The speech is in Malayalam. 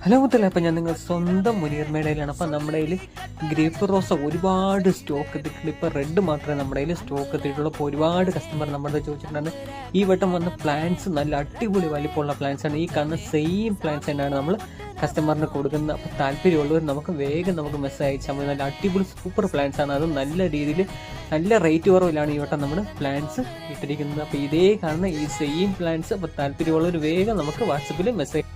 ഹലോ മുത്തല്ലേ, അപ്പം ഞാൻ നിങ്ങൾ സ്വന്തം മുനീർ മേടയിലാണ്. അപ്പം നമ്മുടെ കയ്യിൽ ഗ്രേപ്പ് റോസ ഒരുപാട് സ്റ്റോക്ക് എത്തിയിട്ടുണ്ട്. ഇപ്പോൾ റെഡ് മാത്രമേ നമ്മുടെ കയ്യിൽ സ്റ്റോക്ക് എത്തിയിട്ടുള്ളൂ. അപ്പോൾ ഒരുപാട് കസ്റ്റമർ നമ്മുടെ ചോദിച്ചിട്ടുണ്ടായിരുന്നു. ഈ വട്ടം വന്ന പ്ലാന്റ്സ് നല്ല അടിപൊളി വലിപ്പമുള്ള പ്ലാന്റ്സ് ആണ്. ഈ കാണുന്ന സെയിം പ്ലാന്റ്സ് തന്നെയാണ് നമ്മൾ കസ്റ്റമറിന് കൊടുക്കുന്നത്. അപ്പോൾ താല്പര്യമുള്ളവർ നമുക്ക് മെസ്സേജ് അയച്ചാൽ മതി. നല്ല അടിപൊളി സൂപ്പർ പ്ലാന്റ്സ് ആണ്. അത് നല്ല രീതിയിൽ നല്ല റേറ്റ് കുറവിലാണ് ഈ വട്ടം നമ്മൾ പ്ലാന്റ്സ് ഇട്ടിരിക്കുന്നത്. അപ്പോൾ ഇതേ കാണുന്ന ഈ സെയിം പ്ലാന്റ്സ് അപ്പോൾ താല്പര്യമുള്ളവർ വേഗം നമുക്ക് വാട്സപ്പിൽ മെസ്സേജ്